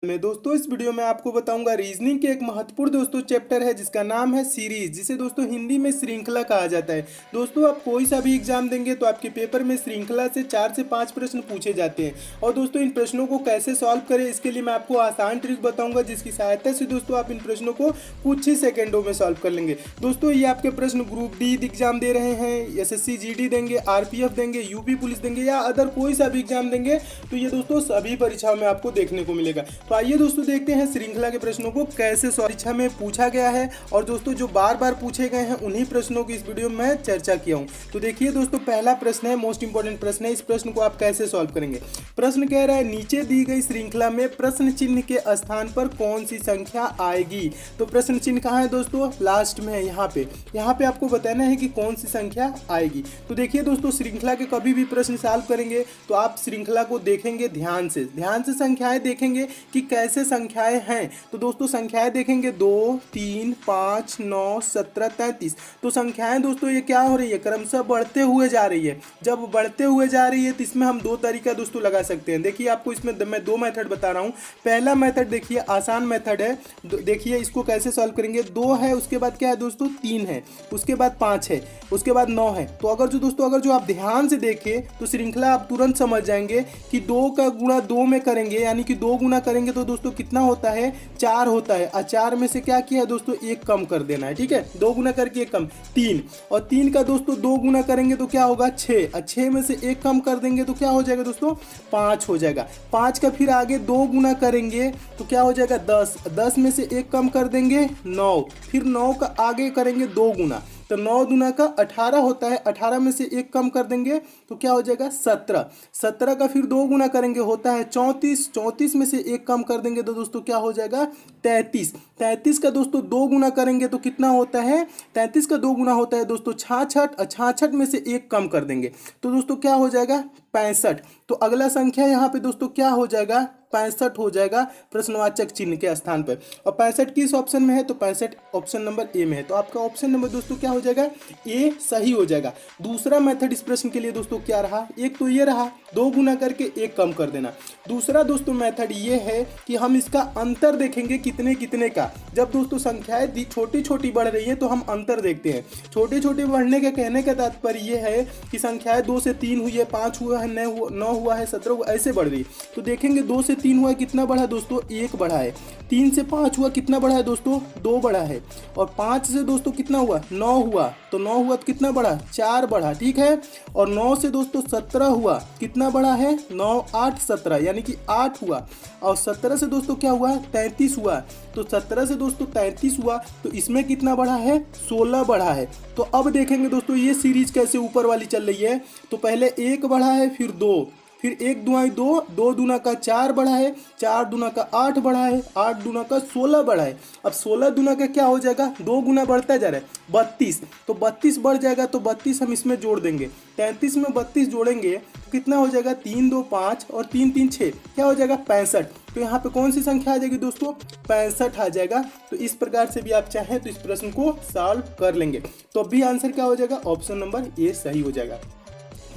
मैं दोस्तों इस वीडियो में आपको बताऊंगा रीजनिंग के एक महत्वपूर्ण दोस्तों चैप्टर है जिसका नाम है सीरीज, जिसे दोस्तों हिंदी में श्रृंखला कहा जाता है। दोस्तों आप कोई सा भी एग्जाम देंगे तो आपके पेपर में श्रृंखला से 4 से 5 प्रश्न पूछे जाते हैं। और दोस्तों इन प्रश्नों को कैसे सॉल्व करें इसके लिए मैं आपको आसान ट्रिक बताऊंगा, जिसकी सहायता से दोस्तों आप इन प्रश्नों को कुछ ही सेकेंडों में सॉल्व कर लेंगे। दोस्तों ये आपके प्रश्न ग्रुप डी एग्जाम दे रहे हैं, एसएससी जीडी देंगे, आरपीएफ देंगे, यूपी पुलिस देंगे या अदर कोई सा भी एग्जाम देंगे तो ये दोस्तों सभी परीक्षाओं में आपको देखने को मिलेगा। तो आइए दोस्तों देखते हैं श्रृंखला के प्रश्नों को कैसे परीक्षा में पूछा गया है, और दोस्तों जो बार बार पूछे गए हैं उन्हीं प्रश्नों की इस वीडियो में मैं चर्चा किया हूं। तो देखिए दोस्तों पहला प्रश्न है, मोस्ट इंपॉर्टेंट प्रश्न है। इस प्रश्न को आप कैसे सॉल्व करेंगे। प्रश्न कह रहा है नीचे दी गई श्रृंखला में प्रश्न चिन्ह के स्थान पर कौन सी संख्या आएगी। तो प्रश्न चिन्ह कहाँ है दोस्तों, लास्ट में है। यहाँ पे आपको बताना है कि कौन सी संख्या आएगी। तो देखिए दोस्तों श्रृंखला के कभी भी प्रश्न सॉल्व करेंगे तो आप श्रृंखला को देखेंगे ध्यान से संख्याएं देखेंगे कि कैसे संख्याएं हैं। तो दोस्तों संख्याएं देखेंगे 2, 3, 5, 9, 17, 33। तो संख्याएं दोस्तों ये क्या हो रही है, क्रमशः बढ़ते हुए जा रही है। जब बढ़ते हुए जा रही है तो इसमें हम दो तरीका दोस्तों लगा सकते हैं। देखिए आपको इसमें मैं दो मेथड बता रहा हूँ। पहला मेथड देखिए आसान मेथड है। देखिए इसको कैसे सॉल्व करेंगे। 2 है, उसके बाद क्या है दोस्तों 3 है, उसके बाद 5 है, उसके बाद 9 है। तो अगर जो आप ध्यान से देखें तो श्रृंखला आप तुरंत समझ जाएंगे कि 2 का गुणा 2 में करेंगे, यानी कि 2 गुना करेंगे तो दोस्तों कितना होता है, 4 होता है। और 4 में से क्या किया है दोस्तों, 1 कम कर देना है। ठीक है, 2 गुना करके 1 कम 3, और 3 का दोस्तों 2 गुना करेंगे तो क्या होगा 6, और 6 में से 1 कम कर देंगे तो क्या हो जाएगा दोस्तों 5 हो जाएगा। 5 का फिर आगे 2 गुना करेंगे तो क्या हो जाएगा 10, 10 में से 1 कम कर देंगे 9, फिर 9 का आगे करेंगे 2 गुना तो 9 दूना का 18 होता है। 18 में से 1 कम कर देंगे तो क्या हो जाएगा 17, 17 का फिर 2 गुना करेंगे होता है 34, 34 में से 1 कम कर देंगे तो दोस्तों क्या हो जाएगा 33, 33 का दोस्तों 2 गुना करेंगे तो कितना होता है, 33 का 2 गुना होता है दोस्तों 66, और 66 में से 1 कम कर देंगे तो दोस्तों क्या हो जाएगा 65। तो अगला संख्या यहाँ पे दोस्तों क्या हो जाएगा 65 हो जाएगा प्रश्नवाचक चिन्ह के स्थान पर। और 65 किस ऑप्शन में है, तो 65 ऑप्शन नंबर ए में है। तो आपका ऑप्शन नंबर दोस्तों क्या हो जाएगा, ए सही हो जाएगा। दूसरा मेथड इस प्रश्न के लिए दोस्तों क्या रहा, एक तो ये रहा 2 गुना करके 1 कम कर देना। दूसरा दोस्तों मेथड ये है कि हम इसका अंतर देखेंगे कितने कितने का। जब दोस्तों संख्याएं छोटी छोटी बढ़ रही है तो हम अंतर देखते हैं। छोटे छोटे बढ़ने के कहने का तात्पर्य ये है कि संख्याएं 2 से 3 हुई है, 5 हुआ है, 9 हुआ है, 17 हुआ, ऐसे बढ़ रही है। तो देखेंगे 2 से 3 हुआ है, कितना बढ़ा दोस्तों 1 बढ़ा है। 3 से 5 हुआ, कितना बढ़ा है दोस्तों 2 बढ़ा है। और 5 से दोस्तों कितना हुआ 9 हुआ, तो 9 हुआ तो कितना बढ़ा 4 बढ़ा। ठीक है, और 9 से दोस्तों 17 हुआ, कितना बढ़ा है 9, 8, 17 यानी कि 8 हुआ। और 17 से दोस्तों क्या हुआ 33 हुआ। तो 17 से दोस्तों 33 हुआ तो इसमें कितना बढ़ा है 16 बढ़ा है। तो अब देखेंगे दोस्तों ये सीरीज कैसे ऊपर वाली चल रही है। तो पहले 1 बढ़ा है, फिर 2, फिर 1 दुआई 2, 2 दूना का 4 बढ़ा है, 4 दूना का 8 बढ़ा है, 8 दूना का 16 बढ़ा है। अब 16 दूना का क्या हो जाएगा, 2 गुना बढ़ता जा रहा है 32, तो 32 बढ़ जाएगा। तो 32 हम इसमें जोड़ देंगे, 33 में 32 जोड़ेंगे तो कितना हो जाएगा 3, 2, 5 और 3, 3, 6, क्या हो जाएगा 65। तो यहाँ पे कौन सी संख्या आ जाएगी दोस्तों 65 आ जाएगा। तो इस प्रकार से भी आप चाहें तो इस प्रश्न को सॉल्व कर लेंगे। तो अभी आंसर क्या हो जाएगा, ऑप्शन नंबर ए सही हो जाएगा।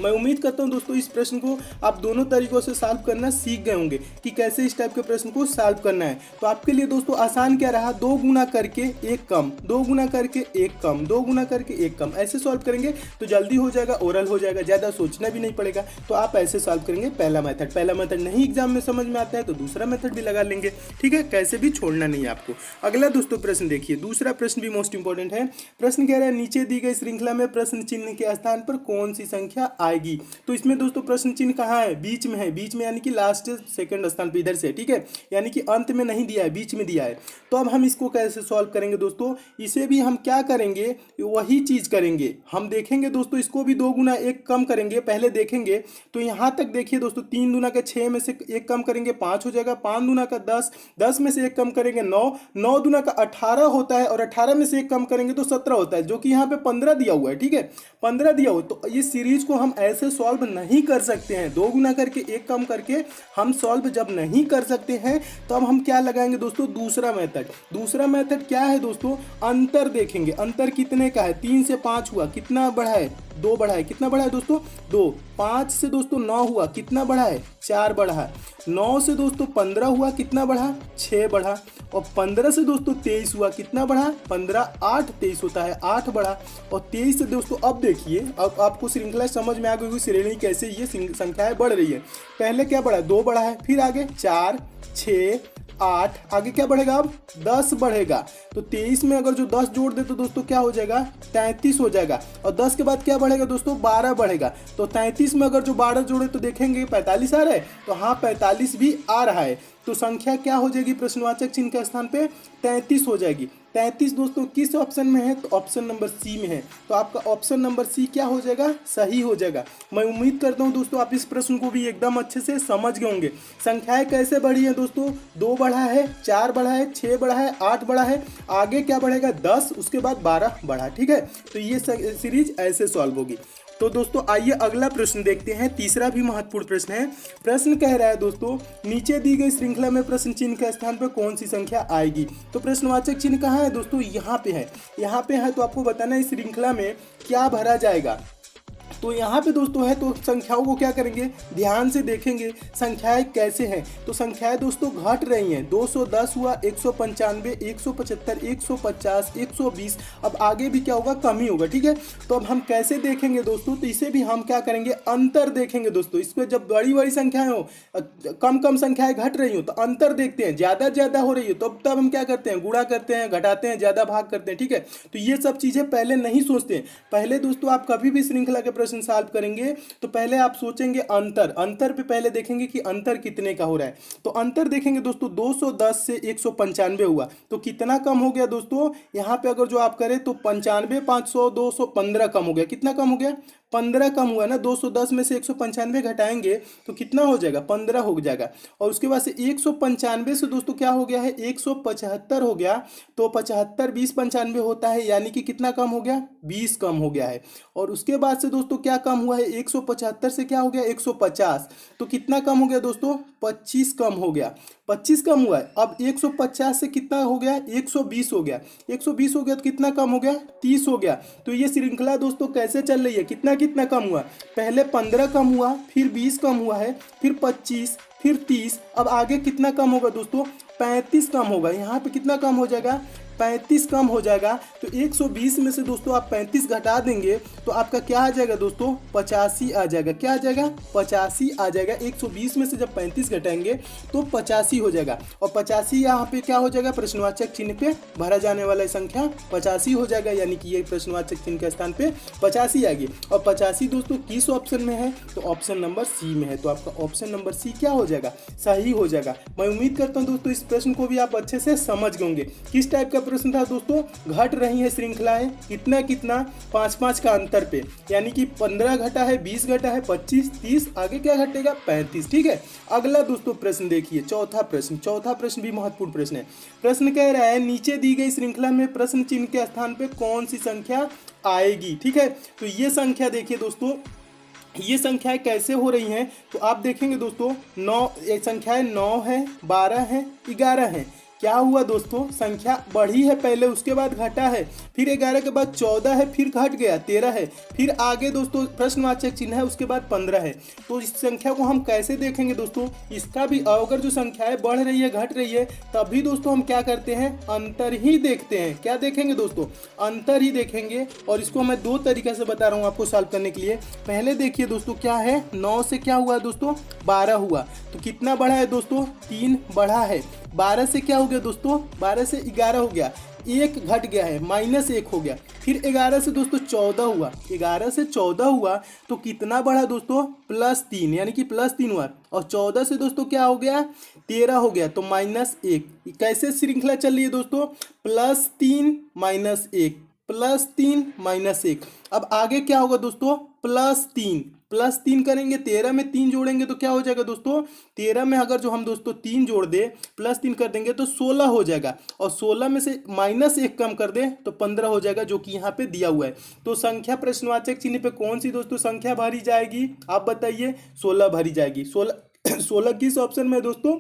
मैं उम्मीद करता हूं दोस्तों इस प्रश्न को आप दोनों तरीकों से सॉल्व करना सीख गए होंगे कि कैसे इस टाइप के प्रश्न को सॉल्व करना है। तो आपके लिए दोस्तों आसान क्या रहा, 2 गुना करके 1 कम, 2 गुना करके 1 कम, 2 गुना करके 1 कम, ऐसे सॉल्व करेंगे तो जल्दी हो जाएगा, ओरल हो जाएगा, ज़्यादा सोचना भी नहीं पड़ेगा। तो आप ऐसे सॉल्व करेंगे पहला मेथड नहीं एग्जाम में समझ में आता है तो दूसरा मेथड भी लगा लेंगे। ठीक है, कैसे भी छोड़ना नहीं है आपको। अगला दोस्तों प्रश्न देखिए, दूसरा प्रश्न भी मोस्ट इंपॉर्टेंट है। प्रश्न कह रहा है नीचे दी गई श्रृंखला में प्रश्न चिन्ह के स्थान पर कौन सी संख्या आएगी। तो इसमें दोस्तों प्रश्न चिन्ह कहाँ है, बीच में है, बीच में यानी कि लास्ट सेकंड स्थान पे इधर से। ठीक है, यानी कि अंत में नहीं दिया है, बीच में दिया है। तो अब हम इसको कैसे सॉल्व करेंगे दोस्तों, इसे भी हम क्या करेंगे, वही चीज करेंगे। हम देखेंगे दोस्तों इसको भी 2 गुना 1 कम करेंगे, पहले देखेंगे। तो यहाँ तक देखिए दोस्तों 3 दूना का 6 में से 1 कम करेंगे 5 हो जाएगा, 5 दूना का 10, 10 में से 1 कम करेंगे 9, 9 दूना का 18 होता है, और 18 में से 1 कम करेंगे तो 17 होता है, जो कि यहाँ पे 15 दिया हुआ है। ठीक है, 15 दिया हुआ। तो इस सीरीज को हम ऐसे सॉल्व नहीं कर सकते हैं। 2 गुना करके 1 कम करके हम सॉल्व जब नहीं कर सकते हैं तो अब हम क्या लगाएंगे दोस्तों, दूसरा मेथड क्या है दोस्तों, अंतर देखेंगे। अंतर कितने का है, 3 से 5 हुआ, कितना बढ़ा है 2 बढ़ा है, कितना बढ़ा है दोस्तों 2। 5 से दोस्तों 9 हुआ, कितना बढ़ा है 4 बढ़ा है। 9 से दोस्तों 15 हुआ, कितना बढ़ा 6 बढ़ा। और 15 से दोस्तों 23 हुआ, कितना बढ़ा 15, 8 23 होता है 8 बढ़ा। और 23 से दोस्तों अब देखिए, अब आपको श्रृंखला समझ में आ गई, श्रेणी कैसे ये संख्याएं बढ़ रही है। पहले क्या बढ़ा 2 बढ़ा है, फिर आगे 4 6 8, आगे क्या बढ़ेगा अब 10 बढ़ेगा। तो 23 में अगर जो 10 जोड़ दे तो दोस्तों क्या हो जाएगा 33 हो जाएगा। और 10 के बाद क्या बढ़ेगा दोस्तों 12 बढ़ेगा। तो 33 में अगर जो 12 जोड़े तो देखेंगे 45 आ रहा है, तो हाँ 45 भी आ रहा है। तो संख्या क्या हो जाएगी प्रश्नवाचक चिन्ह के स्थान पे 33 हो जाएगी। 33 दोस्तों किस ऑप्शन में है, तो ऑप्शन नंबर सी में है। तो आपका ऑप्शन नंबर सी क्या हो जाएगा सही हो जाएगा। मैं उम्मीद करता हूं दोस्तों आप इस प्रश्न को भी एकदम अच्छे से समझ गए होंगे। संख्याएं कैसे बढ़ी है दोस्तों, 2 बढ़ा है, 4 बढ़ा है, 6 बढ़ा है, 8 बढ़ा है, आगे क्या बढ़ेगा 10, उसके बाद 12 बढ़ा। ठीक है, तो ये सीरीज ऐसे सॉल्व होगी। तो दोस्तों आइए अगला प्रश्न देखते हैं, तीसरा भी महत्वपूर्ण प्रश्न है। प्रश्न कह रहा है दोस्तों नीचे दी गई श्रृंखला में प्रश्न चिन्ह के स्थान पर कौन सी संख्या आएगी। तो प्रश्नवाचक चिन्ह कहाँ है दोस्तों, यहाँ पे है, यहाँ पे है। तो आपको बताना है इस श्रृंखला में क्या भरा जाएगा। तो यहाँ पे दोस्तों है, तो संख्याओं को क्या करेंगे ध्यान से देखेंगे संख्याएं कैसे हैं। तो संख्याएं दोस्तों घट रही हैं, 210 हुआ, 195, 175, 150, 120। अब आगे भी क्या होगा कमी होगा। ठीक है, तो अब हम कैसे देखेंगे दोस्तों, तो इसे भी हम क्या करेंगे अंतर देखेंगे दोस्तों। इसमें जब बड़ी बड़ी संख्याएं हो, कम कम संख्याएं घट रही हो, तो अंतर देखते हैं। ज़्यादा हो रही हो तो तब हम क्या करते हैं गुणा करते हैं, घटाते हैं, ज़्यादा भाग करते हैं। ठीक है, तो ये सब चीज़ें पहले नहीं सोचते हैं। पहले दोस्तों आप कभी भी श्रृंखला के प्रश्न सॉल्व करेंगे तो पहले आप सोचेंगे अंतर पे पहले देखेंगे कि अंतर कितने का हो रहा है। तो अंतर देखेंगे दोस्तों 210 से 195 हुआ, तो कितना कम हो गया दोस्तों, यहाँ पे अगर जो आप करें तो 95, 500, 215 कम हो गया। कितना कम हो गया 15 कम हुआ ना। 210 में से 195 घटाएंगे तो कितना हो जाएगा 15 हो जाएगा। और उसके बाद से 195 से दोस्तों क्या हो गया है 175 हो गया। तो 75 20 95 होता है, यानी कि कितना कम हो गया 20 कम हो गया है। और उसके बाद से दोस्तों क्या कम हुआ है 175 से क्या हो गया 150, तो कितना कम हो गया दोस्तों 25 कम हो गया। 25 कम हुआ है। अब 150 से कितना हो गया 120 हो गया। 120 हो गया तो कितना कम हो गया 30 हो गया। तो ये श्रृंखला दोस्तों कैसे चल रही है, कितना कितना कम हुआ, पहले 15 कम हुआ, फिर 20 कम हुआ है, फिर 25, फिर 30। अब आगे कितना कम होगा दोस्तों 35 कम होगा। यहाँ पे कितना कम हो जाएगा 35 कम हो जाएगा। तो 120 में से दोस्तों आप 35 घटा देंगे तो आपका क्या आ जाएगा दोस्तों 85 आ जाएगा। क्या आ जाएगा 85 आ जाएगा। 120 में से जब 35 घटाएंगे तो 85 हो जाएगा। और 85 यहाँ पे क्या हो जाएगा प्रश्नवाचक चिन्ह पे भरा जाने वाला संख्या 85 हो जाएगा, यानी कि ये प्रश्नवाचक चिन्ह के स्थान पे 85 आ गई। और 85 दोस्तों किस ऑप्शन में है, तो ऑप्शन नंबर सी में है। तो आपका ऑप्शन नंबर सी क्या हो जाएगा सही हो जाएगा। मैं उम्मीद करता हूँ दोस्तों इस प्रश्न को भी आप अच्छे से समझ गए होंगे। किस टाइप का प्रश्न था दोस्तों, घट रही है श्रृंखलाएं कितना कितना 5-5 का अंतर पे, यानी कि 15 घटा है, 20 घटा है, 25, 30, आगे क्या घटेगा 35। ठीक है, अगला दोस्तों प्रश्न देखिए, चौथा प्रश्न भी महत्वपूर्ण प्रश्न है। प्रश्न कह रहा है नीचे दी गई श्रृंखला में प्रश्न चिन्ह के स्थान पे कौन सी संख्या आएगी। ठीक है, तो ये संख्या देखिए दोस्तों, ये संख्याएं कैसे हो रही हैं, तो आप देखेंगे दोस्तों 9 संख्याएं 9 है, 12 है, 11 है। क्या हुआ दोस्तों संख्या बढ़ी है पहले, उसके बाद घटा है, फिर 11 के बाद 14 है, फिर घट गया 13 है, फिर आगे दोस्तों प्रश्नवाचक चिन्ह है, उसके बाद 15 है। तो इस संख्या को हम कैसे देखेंगे दोस्तों, इसका भी अगर जो संख्याएं बढ़ रही है घट रही है तभी दोस्तों हम क्या करते हैं अंतर ही देखते हैं। क्या देखेंगे दोस्तों अंतर ही देखेंगे। और इसको मैं 2 तरीके से बता रहा हूँ आपको सॉल्व करने के लिए। पहले देखिए दोस्तों क्या है 9 से क्या हुआ दोस्तों 12 हुआ, तो कितना बढ़ा है दोस्तों 3 बढ़ा है। 12 से क्या हो गया दोस्तों 12 से 11 हो गया, 1 घट गया है -1 हो गया। फिर 11 से दोस्तों 14 हुआ, 11 से 14 हुआ तो कितना बढ़ा दोस्तों +3, यानी कि +3 हुआ। और 14 से दोस्तों क्या हो गया 13 हो गया, तो -1। कैसे श्रृंखला चल रही है दोस्तों +3 -1 +3 -1। अब आगे क्या होगा दोस्तों +3 करेंगे, 13 में 3 जोड़ेंगे तो क्या हो जाएगा दोस्तों 13 में अगर जो हम दोस्तों 3 जोड़ दे +3 कर देंगे तो 16 हो जाएगा। और 16 में से -1 कम कर दे तो 15 हो जाएगा, जो कि यहाँ पे दिया हुआ है। तो संख्या प्रश्नवाचक चिन्ह पे कौन सी दोस्तों संख्या भरी जाएगी, आप बताइए 16 भरी जाएगी। 16 किस ऑप्शन में है दोस्तों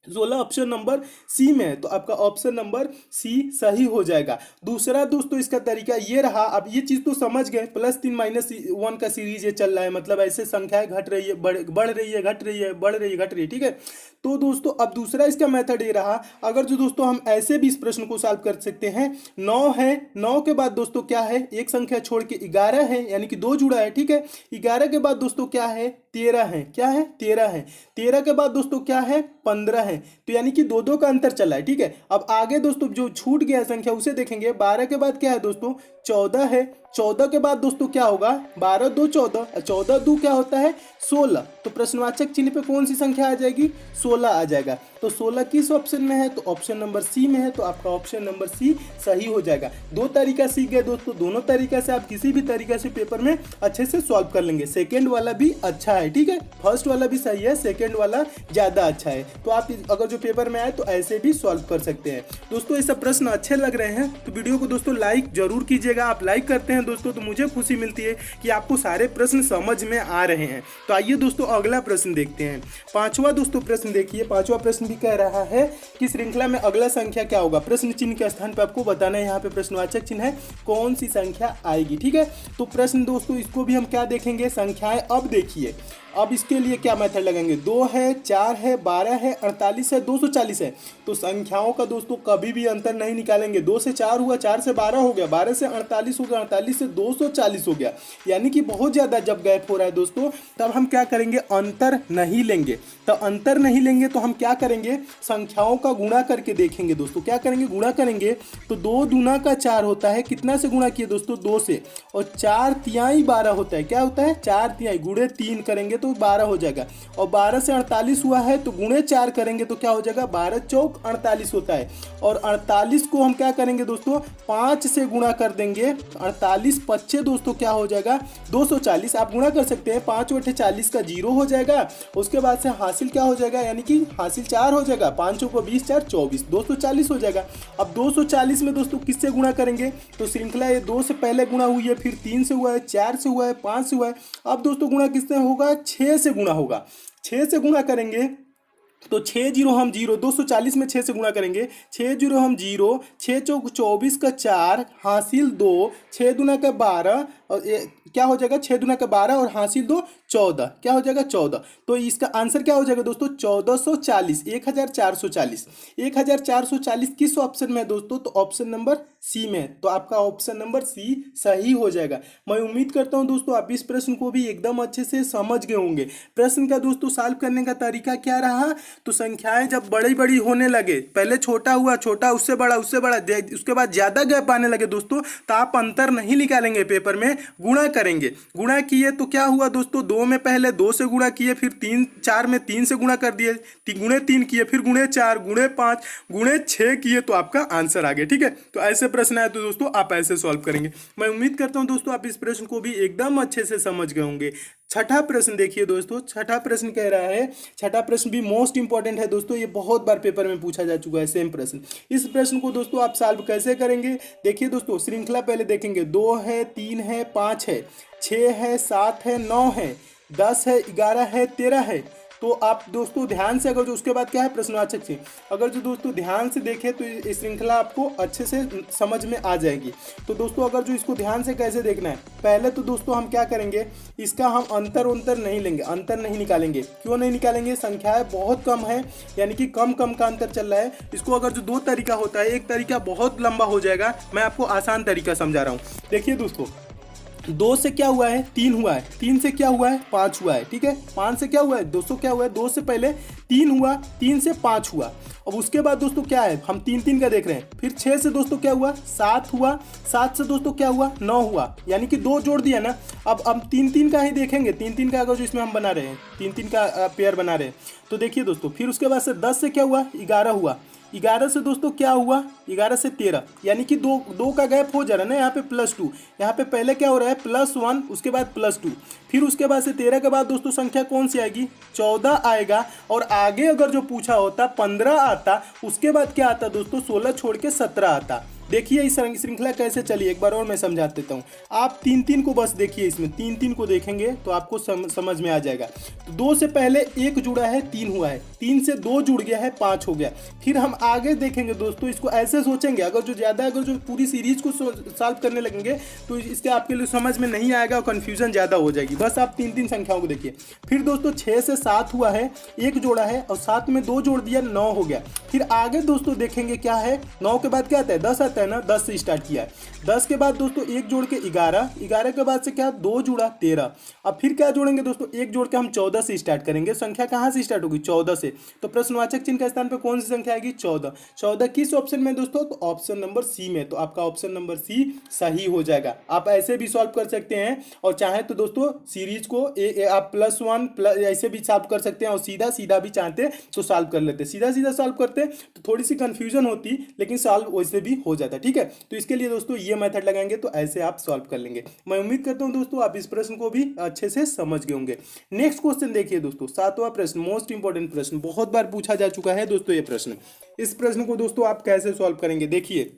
16 ऑप्शन नंबर सी में है, तो आपका ऑप्शन नंबर सी सही हो जाएगा। दूसरा दोस्तों इसका तरीका ये रहा, अब ये चीज़ तो समझ गए, +3 -1 का सीरीज ये चल रहा है, मतलब ऐसे संख्याएं घट रही है, बढ़ रही है, घट रही है, बढ़ रही है, घट रही है, ठीक है। तो दोस्तों अब दूसरा इसका मेथड ये रहा, अगर जो दोस्तों हम ऐसे भी इस प्रश्न को सॉल्व कर सकते हैं। 9 है, 9 के बाद दोस्तों क्या है, एक संख्या छोड़ के 11 है, यानी कि 2 जुड़ा है, ठीक है। 11 के बाद दोस्तों क्या है, 13 है, क्या है, 13 है। 13 के बाद दोस्तों क्या है, 15 है, तो यानी कि 2 2 का अंतर चला है, ठीक है। अब आगे दोस्तों जो छूट गया संख्या उसे देखेंगे। 12 के बाद क्या है दोस्तों, 14 है। 14 के बाद दोस्तों क्या होगा, 12 2 14, 14 2 क्या होता है, 16। तो प्रश्नवाचक चिन्ह पे कौन सी संख्या आ जाएगी, 16 आ जाएगा। तो 16 किस ऑप्शन में है, तो ऑप्शन नंबर सी में है, तो आपका ऑप्शन नंबर सी सही हो जाएगा। 2 तरीका सीख गए दोस्तों, दोनों तरीका से आप किसी भी तरीका से पेपर में अच्छे से सॉल्व कर लेंगे। सेकेंड वाला भी अच्छा है, ठीक है, फर्स्ट वाला भी सही है, सेकेंड वाला ज़्यादा अच्छा है। तो आप अगर जो पेपर में आए तो ऐसे भी सॉल्व कर सकते हैं। दोस्तों ये सब प्रश्न अच्छे लग रहे हैं तो वीडियो को दोस्तों लाइक जरूर कीजिएगा। आप लाइक करते हैं दोस्तों तो मुझे खुशी मिलती है कि आपको सारे प्रश्न समझ में आ रहे हैं। तो आइए दोस्तों अगला प्रश्न देखते हैं। पांचवा दोस्तों प्रश्न देखिए, पांचवा प्रश्न भी कह रहा है कि श्रृंखला में अगला संख्या क्या होगा। प्रश्न चिन्ह के स्थान पर आपको बताना है, यहाँ पे प्रश्नवाचक चिन्ह है, कौन सी संख्या आएगी, ठीक है। तो प्रश्न दोस्तों इसको भी हम क्या देखेंगे, संख्याएं। अब देखिए, अब इसके लिए क्या मेथड लगाएंगे, 2 है, 4 है, 12 है, 48 है, 240 है। तो संख्याओं का दोस्तों कभी भी अंतर नहीं निकालेंगे। 2 से 4 हुआ, 4 से 12 हो गया, 12 से 48 हो गया, 48 से 240 हो गया, यानी कि बहुत ज़्यादा जब गैप हो रहा है दोस्तों, तब हम क्या करेंगे, अंतर नहीं लेंगे। तो अंतर नहीं लेंगे तो हम क्या करेंगे, संख्याओं का गुणा करके देखेंगे दोस्तों। क्या करेंगे, गुणा करेंगे। तो 2 दूना का 4 होता है, कितना से गुणा किए दोस्तों, 2 से। और 4 तिहाई 12 होता है, क्या होता है, 4 तिहाई, गुणे 3 करेंगे तो 12 हो जाएगा। और 12 से 48 हुआ है तो गुणे 4 करेंगे तो क्या हो जाएगा, 12 चौक 48 होता है। और 48 को हम क्या करेंगे दोस्तों, 5 से गुणा कर देंगे। 48 पच्चे दोस्तों क्या हो जाएगा, 240। आप गुणा कर सकते हैं, 5 बटे 40 का 0 हो जाएगा। उसके बाद से हासिल क्या हो जाएगा, यानी कि हासिल 4 हो जाएगा। 5 को 20, 4 24, 240 हो जाएगा। अब 240 में दोस्तों किससे गुणा करेंगे, तो श्रृंखला ये 2 से पहले गुणा हुई है, फिर 3 से हुआ है, 4 से हुआ है, 5 से हुआ है। अब दोस्तों गुणा किससे होगा, 6 से गुणा होगा। 6 से गुणा करेंगे तो 6 जीरो हम जीरो, 240 में 6 से गुणा करेंगे, 6 जीरो हम जीरो, 6 चौक 24 का 4, हासिल 2, 6 दूना का 12, और क्या हो जाएगा, 6 दूना का 12 और हासिल 2 14, क्या हो जाएगा 14। तो इसका आंसर क्या हो जाएगा दोस्तों, 1440, 1440। 1440 किस ऑप्शन में है दोस्तों, तो ऑप्शन नंबर सी में। तो आपका ऑप्शन नंबर सी सही हो जाएगा। मैं उम्मीद करता हूं दोस्तों आप इस प्रश्न को भी एकदम अच्छे से समझ गए होंगे। प्रश्न का दोस्तों सॉल्व करने का तरीका क्या रहा, तो संख्याएं जब बड़ी बड़ी होने लगे, पहले छोटा हुआ, छोटा उससे बड़ा, उससे बड़ा, उसके बाद ज्यादा गैप आने लगे दोस्तों, तो आप अंतर नहीं निकालेंगे पेपर में, गुणा करेंगे। गुणा किए तो क्या हुआ दोस्तों, 2 में पहले 2 से गुणा किए, फिर 3, 4 में 3 से गुणा कर दिए, गुणे 3 किए, फिर गुणे 4, गुणे 5, गुणे 6 किए, तो आपका आंसर आ गया, ठीक है। तो ऐसे प्रश्न आए तो दोस्तों आप ऐसे सॉल्व करेंगे। मैं उम्मीद करता हूं दोस्तों आप इस प्रश्न को भी एकदम अच्छे से समझ गए होंगे। छठा प्रश्न देखिए दोस्तों, छठा प्रश्न कह रहा है, छठा प्रश्न भी मोस्ट इंपॉर्टेंट है दोस्तों, ये बहुत बार पेपर में पूछा जा चुका है सेम प्रश्न। इस प्रश्न को दोस्तों आप सॉल्व कैसे करेंगे, देखिए दोस्तों श्रृंखला पहले देखेंगे, 2 है, 3 है, 5 है, 6 है, 7 है, 9 है, 10 है, 11 है, 13 है। तो आप दोस्तों ध्यान से, अगर जो उसके बाद क्या है, प्रश्नवाचक चिन्ह, अगर जो दोस्तों ध्यान से देखें तो ये श्रृंखला आपको अच्छे से समझ में आ जाएगी। तो दोस्तों अगर जो इसको ध्यान से कैसे देखना है, पहले तो दोस्तों हम क्या करेंगे, इसका हम अंतर नहीं लेंगे, अंतर नहीं निकालेंगे। क्यों नहीं निकालेंगे, संख्याएं बहुत कम है, यानी कि कम का अंतर चल रहा है। इसको अगर जो 2 तरीका होता है, एक तरीका बहुत लंबा हो जाएगा, मैं आपको आसान तरीका समझा रहा हूँ। देखिए दोस्तों, 2 से क्या हुआ है, 3 हुआ है, 3 से क्या हुआ है, 5 हुआ है, ठीक है। 5 से क्या हुआ है, दोस्तों क्या हुआ है, 2 से पहले 3 हुआ, 3 से 5 हुआ। अब उसके बाद दोस्तों क्या है, हम 3 का देख रहे हैं। फिर 6 से दोस्तों क्या हुआ, 7 हुआ, 7 से दोस्तों क्या हुआ, 9 हुआ, यानी कि 2 जोड़ दिया ना। अब 3 का ही देखेंगे, 3 का अगर जो इसमें हम बना रहे हैं, 3 का पेयर बना रहे हैं, तो देखिए दोस्तों फिर उसके बाद से 10 से क्या हुआ, 11 हुआ, 11 से दोस्तों क्या हुआ, 11 से 13, यानी कि दो का गैप हो जा रहा है ना, यहाँ पे +2, यहाँ पे पहले क्या हो रहा है, +1, उसके बाद +2, फिर उसके बाद से 13 के बाद दोस्तों संख्या कौन सी आएगी, 14 आएगा। और आगे अगर जो पूछा होता 15 आता, उसके बाद क्या आता दोस्तों, 16 छोड़ के 17 आता। देखिए इस श्रृंखला कैसे चली, एक बार और मैं समझा देता हूँ। आप 3-3 को बस देखिए, इसमें 3-3 को देखेंगे तो आपको समझ में आ जाएगा। तो 2 से पहले 1 जुड़ा है 3 हुआ है, 3 से 2 जुड़ गया है 5 हो गया। फिर हम आगे देखेंगे दोस्तों, इसको ऐसे सोचेंगे, अगर जो पूरी सीरीज को सॉल्व करने लगेंगे तो इसके आपके लिए समझ में नहीं आएगा और कन्फ्यूजन ज़्यादा हो जाएगी। बस आप 3-3 संख्याओं को देखिए। फिर दोस्तों 6 से 7 हुआ है, 1 जोड़ा है और 7 में 2 जोड़ दिया, 9 हो गया। फिर आगे दोस्तों देखेंगे क्या है, 9 के बाद क्या आता है, 10 आता है ना, 10 से स्टार्ट किया है। 10 के बाद दोस्तों 1 जोड़ के 11, 11 के बाद से क्या 2 जुड़ा 13। अब फिर क्या जोड़ेंगे दोस्तों, 1 जोड़ के हम 14 से स्टार्ट करेंगे। संख्या कहाँ से स्टार्ट होगी, 14 से। तो प्रश्नवाचक चिन्ह का स्थान पे कौन सी संख्या आएगी, 14। 14 किस ऑप्शन में दोस्तों, तो ऑप्शन नंबर सी में। तो आपका ऑप्शन नंबर सी सही हो जाएगा। आप ऐसे भी सॉल्व कर सकते हैं और चाहे तो दोस्तों सीरीज को आप +1 ऐसे भी सॉल्व कर सकते हैं और सीधा सीधा भी चाहते तो सॉल्व कर लेते। सीधा सीधा सॉल्व करते तो थोड़ी सी कंफ्यूजन होती, लेकिन सॉल्व वैसे भी हो जाता। ठीक है, तो इसके लिए दोस्तों ये मेथड लगाएंगे तो ऐसे आप सॉल्व कर लेंगे। मैं उम्मीद करता हूं दोस्तों आप इस प्रश्न को भी अच्छे से समझ गए होंगे। नेक्स्ट क्वेश्चन देखिए दोस्तों, 7वां प्रश्न, मोस्ट इंपॉर्टेंट प्रश्न, बहुत बार पूछा जा चुका है दोस्तों ये प्रश्न। इस प्रश्न को दोस्तों आप कैसे सॉल्व करेंगे, देखिए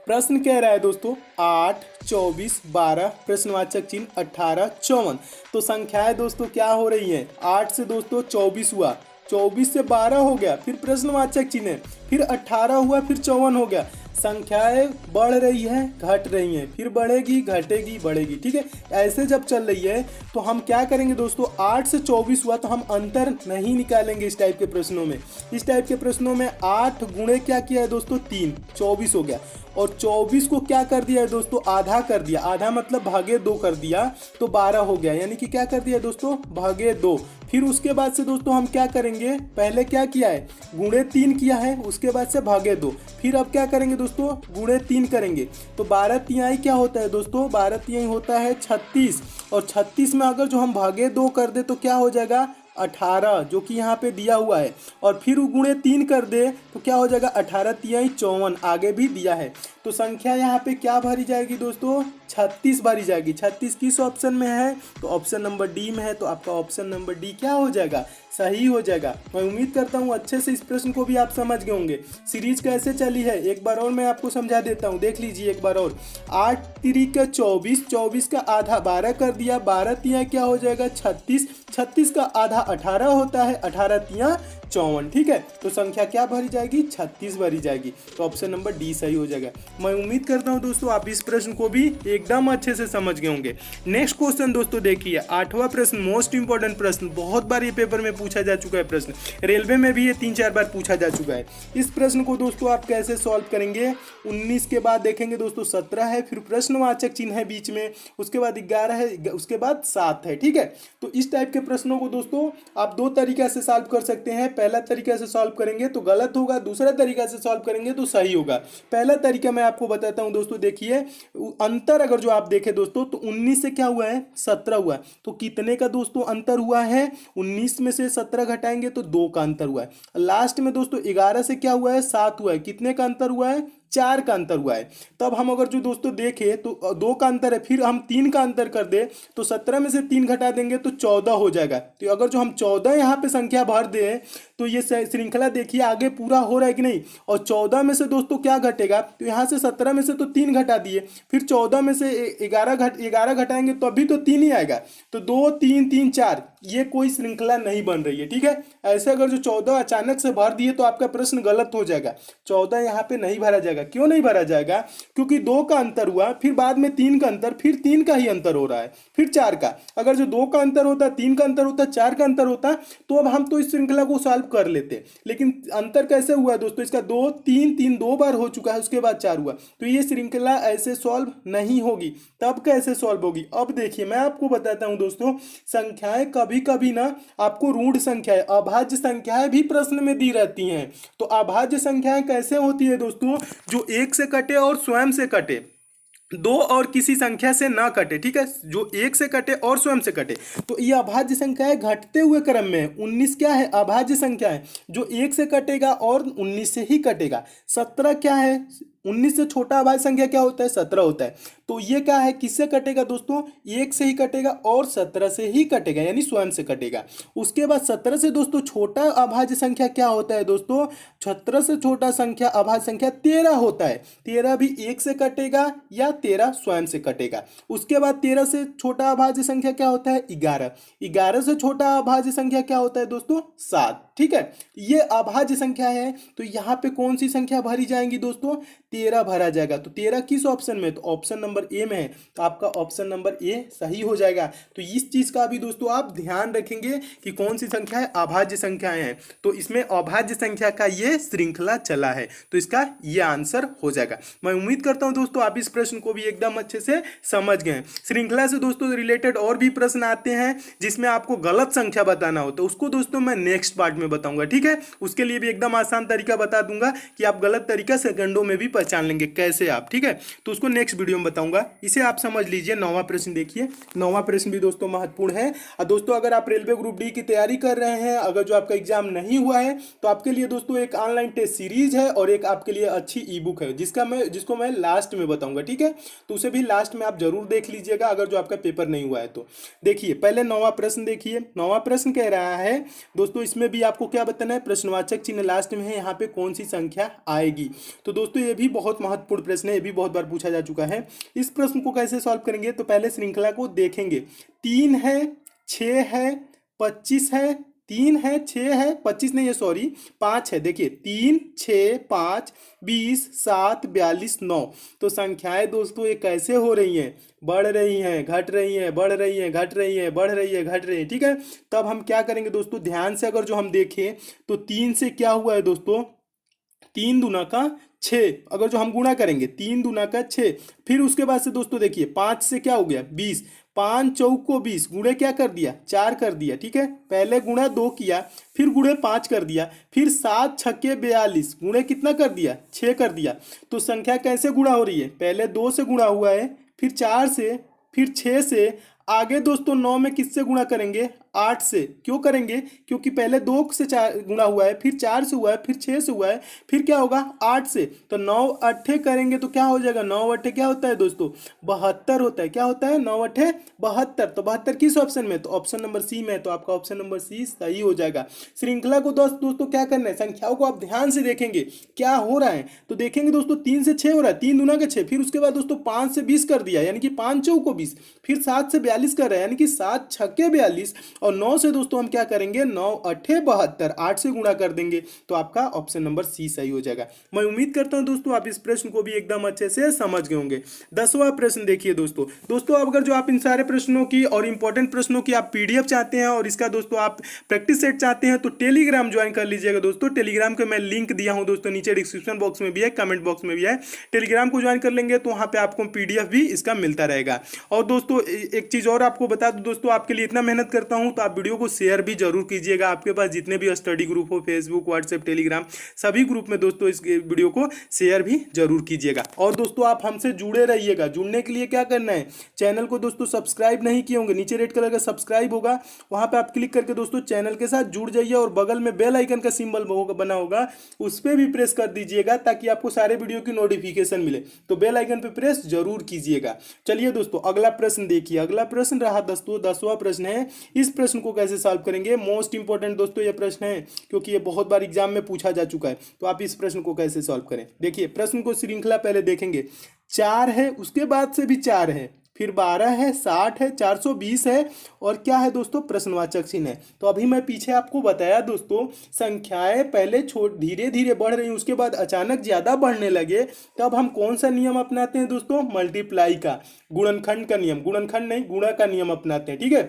प्रश्न कह रहा है दोस्तों 8, 24, 12, प्रश्नवाचक चिन्ह 18, 54। तो संख्याएं दोस्तों क्या हो रही हैं, 8 से दोस्तों 24 हुआ, 24 से 12 हो गया, फिर प्रश्नवाचक चिन्ह है, फिर 18 हुआ, फिर 54 हो गया। संख्याएं बढ़ रही है घट रही हैं, फिर बढ़ेगी घटेगी बढ़ेगी। ठीक है, ऐसे जब चल रही है तो हम क्या करेंगे दोस्तों, 8 से 24 हुआ तो हम अंतर नहीं निकालेंगे इस टाइप के प्रश्नों में। इस टाइप के प्रश्नों में 8 गुणे क्या किया है दोस्तों 3, 24 हो गया। और 24 को क्या कर दिया है दोस्तों, आधा कर दिया, आधा मतलब भागे 2 कर दिया तो 12 हो गया। यानी कि क्या कर दिया दोस्तों, भागे 2। फिर उसके बाद से दोस्तों हम क्या करेंगे, पहले क्या किया है, गुणे 3 किया है, उसके बाद से भागे 2। फिर अब क्या करेंगे दोस्तों, गुणे 3 करेंगे तो 12 तिहाई क्या होता है दोस्तों, 12 तिहाई होता है 36। और 36 में अगर जो हम भागे 2 कर दे तो क्या हो जाएगा 18, जो कि यहाँ पे दिया हुआ है। और फिर गुणे 3 कर दे तो क्या हो जाएगा 18 तिहाई 54, आगे भी दिया है। तो संख्या यहाँ पे क्या भरी जाएगी दोस्तों, 36 भरी जाएगी। 36 किस ऑप्शन में है, तो ऑप्शन नंबर डी में है। तो आपका ऑप्शन नंबर डी क्या हो जाएगा, सही हो जाएगा। मैं उम्मीद करता हूँ अच्छे से इस प्रश्न को भी आप समझ गए होंगे। सीरीज कैसे चली है एक बार और मैं आपको समझा देता हूँ, देख लीजिए एक बार और। 8 तिरिका 24, 24 का आधा 12 कर दिया, 12 तिया क्या हो जाएगा 36, 36 का आधा 18 होता है, 18 तिया 54। ठीक है, तो संख्या क्या भरी जाएगी, 36 भरी जाएगी। तो ऑप्शन नंबर डी सही हो जाएगा। मैं उम्मीद करता हूं दोस्तों आप इस प्रश्न को भी एकदम अच्छे से समझ गए होंगे। नेक्स्ट क्वेश्चन दोस्तों देखिए, 8वां प्रश्न, मोस्ट इंपॉर्टेंट प्रश्न, बहुत बार ये पेपर में पूछा जा चुका है प्रश्न, रेलवे में भी ये 3-4 बार पूछा जा चुका है। इस प्रश्न को दोस्तों आप कैसे सॉल्व करेंगे, 19 के बाद देखेंगे दोस्तों 17 है, फिर प्रश्नवाचक चिन्ह है बीच में, उसके बाद 11 है, उसके बाद 7 है। ठीक है, तो इस टाइप के प्रश्नों को दोस्तों आप 2 तरीके से सॉल्व कर सकते हैं। पहला तरीका से सॉल्व करेंगे तो गलत होगा, दूसरा तरीका से सॉल्व करेंगे तो सही होगा। पहला तरीका मैं आपको बताता हूं दोस्तों, देखिए अंतर अगर जो आप देखें दोस्तों तो 19 से क्या हुआ है 17 हुआ है, तो कितने का दोस्तों अंतर हुआ है, 19 में से 17 घटाएंगे तो 2 का अंतर हुआ है। लास्ट में दोस्तों 11 से क्या हुआ है 7 हुआ है, कितने का अंतर हुआ है 4 का अंतर हुआ है। तब हम अगर जो दोस्तों देखें तो 2 का अंतर है, फिर हम 3 का अंतर कर दे तो 17 में से 3 घटा देंगे तो 14 हो जाएगा। तो अगर जो हम 14 यहाँ पे संख्या भर दे तो ये श्रृंखला देखिए आगे पूरा हो रहा है कि नहीं। और 14 में से दोस्तों क्या घटेगा, तो यहाँ से 17 में से तो 3 घटा दिए, फिर 14 में से 11 घटाएंगे तो अभी तो 3 ही आएगा। तो 2 3 3 4 ये कोई श्रृंखला नहीं बन रही है। ठीक है, ऐसे अगर जो 14 अचानक से भर दिए तो आपका प्रश्न गलत हो जाएगा। 14 यहाँ पे नहीं भरा जाएगा। क्यों नहीं भरा जाएगा, क्योंकि 2 का अंतर हुआ, फिर बाद में 3 का अंतर, फिर 3 का ही अंतर हो रहा है, फिर 4 का। अगर जो 2 का अंतर होता, 3 का अंतर होता, 4 का अंतर होता तो अब हम तो इस श्रृंखला को सॉल्व कर लेते। लेकिन अंतर कैसे हुआ है दोस्तों, इसका 2 3 3 2 बार हो चुका है, उसके बाद 4 हुआ, तो ये श्रृंखला ऐसे सॉल्व नहीं होगी। तब कैसे सॉल्व होगी, अब देखिए मैं आपको बताता हूं दोस्तों, संख्याएं कभी कभी ना आपको ऋण संख्याएं, अभाज्य संख्याएं भी प्रश्न में दी रहती हैं। तो अभाज्य संख्याएं कैसे होती है दोस्तों, जो 1 से कटे और स्वयं से कटे, 2 और किसी संख्या से ना कटे। ठीक है, जो 1 से कटे और स्वयं से कटे, तो ये अभाज्य संख्या है, घटते हुए क्रम में है। 19 क्या है, अभाज्य संख्या है जो 1 से कटेगा और 19 से ही कटेगा। 17 क्या है, 19 से छोटा अभाज्य संख्या क्या होता है? 17 होता है। तो ये क्या है, किससे कटेगा दोस्तों? 1 से ही कटेगा और 17 से ही कटेगा, यानी स्वयं से कटेगा। उसके बाद 17 से दोस्तों छोटा अभाज्य संख्या क्या होता है दोस्तों? 17 से छोटा संख्या अभाज्य संख्या 13 होता है। 13 भी 1 से कटेगा या 13 स्वयं से कटेगा। उसके बाद 13 से छोटा अभाज्य संख्या क्या होता है? 11। 11 से छोटा अभाज्य संख्या क्या होता है दोस्तों? 7। ठीक है, ये अभाज्य संख्या है। तो यहाँ पे कौन सी संख्या भरी जाएंगी दोस्तों? 13 भरा जाएगा। तो 13 किस ऑप्शन में? तो ऑप्शन नंबर ए में है। तो आपका ऑप्शन नंबर ए सही हो जाएगा। तो इस चीज का भी दोस्तों आप ध्यान रखेंगे कि कौन सी संख्या है, अभाज्य संख्याएं हैं। तो इसमें अभाज्य संख्या का ये श्रृंखला चला है, तो इसका ये आंसर हो जाएगा। मैं उम्मीद करता हूं दोस्तों आप इस प्रश्न को भी एकदम अच्छे से समझ गए। श्रृंखला से दोस्तों रिलेटेड और भी प्रश्न आते हैं जिसमें आपको गलत संख्या बताना हो, तो उसको दोस्तों मैं नेक्स्ट पार्ट में बताऊंगा। ठीक है, उसके लिए भी एकदम आसान तरीका बता दूंगा कि आप गलत तरीका सेकंडों में भी पहचान लेंगे कैसे आप। ठीक है, तो उसको नेक्स्ट वीडियो में बताऊंगा। इसे आप समझ लीजिए। 9वां प्रश्न देखिए। 9वां प्रश्न भी दोस्तों महत्वपूर्ण है। और दोस्तों अगर आप रेलवे ग्रुप डी की तैयारी कर रहे हैं, अगर जो आपका एग्जाम नहीं हुआ है, तो आपके लिए दोस्तों एक ऑनलाइन टेस्ट सीरीज है और एक आपके लिए अच्छी ई बुक है जिसको मैं लास्ट में बताऊंगा। ठीक है, तो उसे भी लास्ट में आप जरूर देख लीजिएगा अगर जो आपका पेपर नहीं हुआ है तो। देखिए पहले 9वां प्रश्न देखिए। 9वां प्रश्न कह रहा है दोस्तों, इसमें भी आपको क्या बताना है? प्रश्नवाचक चिन्ह लास्ट में है, यहाँ पे कौन सी संख्या आएगी। तो दोस्तों ये भी बहुत महत्वपूर्ण प्रश्न है, ये भी बहुत बार पूछा जा चुका है। इस प्रश्न को कैसे सॉल्व करेंगे? तो पहले श्रृंखला को देखेंगे। 3 है, 6 है, 25 है, 3 है, 6 है, 25 नहीं है, सॉरी 5 है। देखिए 3, 6, 5, 20, 7, 42, 9। तो संख्याएं दोस्तों ये कैसे हो रही हैं? बढ़ रही हैं, घट रही हैं, बढ़ रही हैं, घट रही हैं, बढ़ रही है, घट रही है। ठीक है, तब हम क्या करेंगे दोस्तों? ध्यान से अगर जो हम देखें तो 3 से क्या हुआ है दोस्तों? 3 दूना का 6। अगर जो हम गुणा करेंगे 3 दूना का 6। फिर उसके बाद से दोस्तों देखिए 5 से क्या हो गया? 20। 5 चौक को 20, गुणे क्या कर दिया? 4 कर दिया। ठीक है, पहले गुणा 2 किया, फिर गुणे 5 कर दिया, फिर 7 छक्के 42, गुणे कितना कर दिया? 6 कर दिया। तो संख्या कैसे गुणा हो रही है? पहले 2 से गुणा हुआ है, फिर 4 से, फिर 6 से, आगे दोस्तों 9 में किससे गुणा करेंगे? 8 से। क्यों करेंगे? क्योंकि पहले 2 से 4 गुणा हुआ है, फिर 4 से हुआ है, फिर 6 से हुआ है, फिर क्या होगा? 8 से। तो 9 अट्ठे करेंगे तो क्या हो जाएगा? 9 अट्ठे क्या होता है दोस्तों? 72 होता है। क्या होता है? 9 अट्ठे 72। तो 72 किस ऑप्शन में? तो ऑप्शन नंबर सी में। तो आपका ऑप्शन नंबर सी सही हो जाएगा। श्रृंखला को दोस्तों क्या करना है? संख्याओं को आप ध्यान से देखेंगे क्या हो रहा है। तो देखेंगे दोस्तों 3 से 6 हो रहा है, 3 दूना का 6। फिर उसके बाद दोस्तों 5 से 20 कर दिया, यानी कि 5 चौक को 20। फिर 7 से 42 कर रहा है, यानी कि 7 छक्के 42। और 9 से दोस्तों हम क्या करेंगे? 9 अट्ठे 72, 8 से गुणा कर देंगे। तो आपका ऑप्शन नंबर सी सही हो जाएगा। मैं उम्मीद करता हूं दोस्तों आप इस प्रश्न को भी एकदम अच्छे से समझ गए होंगे। 10वां प्रश्न देखिए दोस्तों अगर जो आप इन सारे प्रश्नों की और इंपॉर्टेंट प्रश्नों की आप पीडीएफ चाहते हैं और इसका दोस्तों आप प्रैक्टिस सेट चाहते हैं तो टेलीग्राम ज्वाइन कर लीजिएगा दोस्तों। टेलीग्राम को मैं लिंक दिया हूं दोस्तों, नीचे डिस्क्रिप्शन बॉक्स में भी है, कमेंट बॉक्स में भी है। टेलीग्राम को ज्वाइन कर लेंगे तो वहां पे आपको पीडीएफ भी इसका मिलता रहेगा। और दोस्तों एक चीज और आपको बता दूं दोस्तों, आपके लिए इतना मेहनत करता हूं तो आप वीडियो को शेयर भी जरूर कीजिएगा। आपके पास जितने भी स्टडी ग्रुप हो, फेसबुक, व्हाट्सएप, टेलीग्राम, सभी ग्रुप में दोस्तों इस वीडियो को शेयर भी जरूर कीजिएगा। और दोस्तों आप हमसे जुड़े रहिएगा। जुड़ने के लिए क्या करना है? चैनल को दोस्तों सब्सक्राइब नहीं किए होंगे, नीचे रेड कलर का सब्सक्राइब होगा, वहां पे आप क्लिक करके दोस्तों चैनल के साथ जुड़ जाइए। और बगल में बेल आइकन का सिंबल बना होगा, उस पर भी प्रेस कर दीजिएगा ताकि आपको सारे वीडियो की नोटिफिकेशन मिले। तो बेल आइकन पे प्रेस जरूर कीजिएगा। चलिए दोस्तों अगला प्रश्न देखिए। अगला प्रश्न रहा दोस्तों 10वां प्रश्न है। इस प्रश्न को कैसे सॉल्व करेंगे? मोस्ट इंपॉर्टेंट दोस्तों ये प्रश्न है क्योंकि ये बहुत बार एग्जाम में पूछा जा चुका है। तो आप इस प्रश्न को कैसे सॉल्व करें? देखिए प्रश्न को श्रृंखला पहले देखेंगे। 4 है, उसके बाद से भी 4 है, फिर 12 है, 60 है, 420 है, और क्या है दोस्तों? प्रश्नवाचक चिन्ह है। तो अभी मैं पीछे आपको बताया दोस्तों, संख्याएं पहले धीरे धीरे बढ़ रही, उसके बाद अचानक ज्यादा बढ़ने लगे, तब हम कौन सा नियम अपनाते हैं दोस्तों? मल्टीप्लाई का, गुणनखंड का नियम, गुणनखंड नहीं गुणा का नियम अपनाते हैं। ठीक है,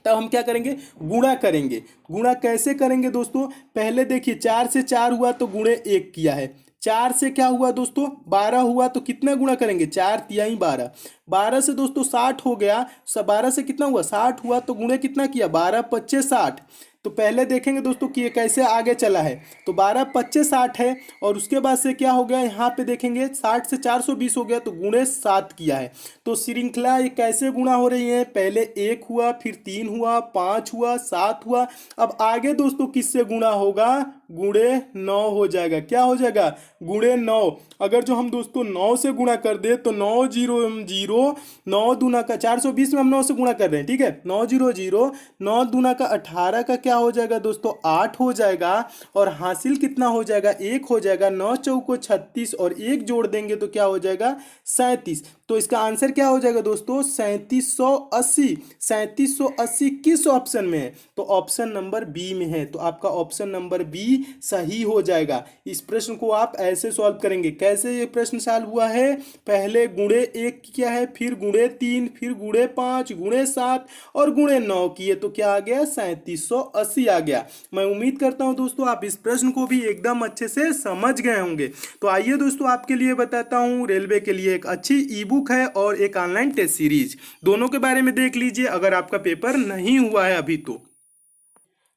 तब हम क्या करेंगे? गुणा करेंगे। गुणा कैसे करेंगे दोस्तों? पहले देखिए 4 से 4 हुआ तो गुणे 1 किया है। 4 से क्या हुआ दोस्तों? 12 हुआ तो कितना गुणा करेंगे? 4 तिहाई 12। 12 से दोस्तों 60 हो गया, 12 से कितना हुआ? 60 हुआ तो गुणे कितना किया? 12 पच्चे 60। तो पहले देखेंगे दोस्तों कि ये कैसे आगे चला है। तो 12 पच्चे 60 है, और उसके बाद से क्या हो गया? यहाँ पे देखेंगे 60 से 420 हो गया तो गुणे 7 किया है। तो श्रृंखला ये कैसे गुणा हो रही है? पहले 1 हुआ, फिर 3 हुआ, 5 हुआ, 7 हुआ। अब आगे दोस्तों किससे गुणा होगा? गुणे 9 हो जाएगा। क्या हो जाएगा? गुणे 9। अगर जो हम दोस्तों 9 से गुणा कर दे तो 9 जीरो जीरो, 9 दूना का 420 में हम 9 से गुणा कर रहे हैं, ठीक है। 9 जीरो जीरो, 9 दूना का 18 का क्या हो जाएगा दोस्तों? 8 हो जाएगा। और हासिल कितना हो जाएगा? 1 हो जाएगा। 9 चौको 36 और 1 जोड़ देंगे तो क्या हो जाएगा? 37। तो इसका आंसर क्या हो जाएगा दोस्तों? 3780। 3780 किस ऑप्शन में है? तो ऑप्शन नंबर बी में है। तो आपका ऑप्शन नंबर बी सही हो जाएगा। इस प्रश्न को आप ऐसे सॉल्व करेंगे। कैसे ये प्रश्न सॉल्व हुआ है? पहले गुणे 1 किया है, फिर गुणे 3, फिर गुणे 5, गुणे 7 और गुणे 9 किए तो क्या आ गया? 3780 आ गया। मैं उम्मीद करता हूं दोस्तों आप इस प्रश्न को भी एकदम अच्छे से समझ गए होंगे। तो आइए दोस्तों आपके लिए बताता हूं, रेलवे के लिए एक अच्छी ई बुक है और एक ऑनलाइन टेस्ट सीरीज, दोनों के बारे में देख लीजिए अगर आपका पेपर नहीं हुआ है अभी तो।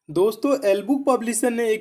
दोस्तों एल बुक पब्लिशर ने एक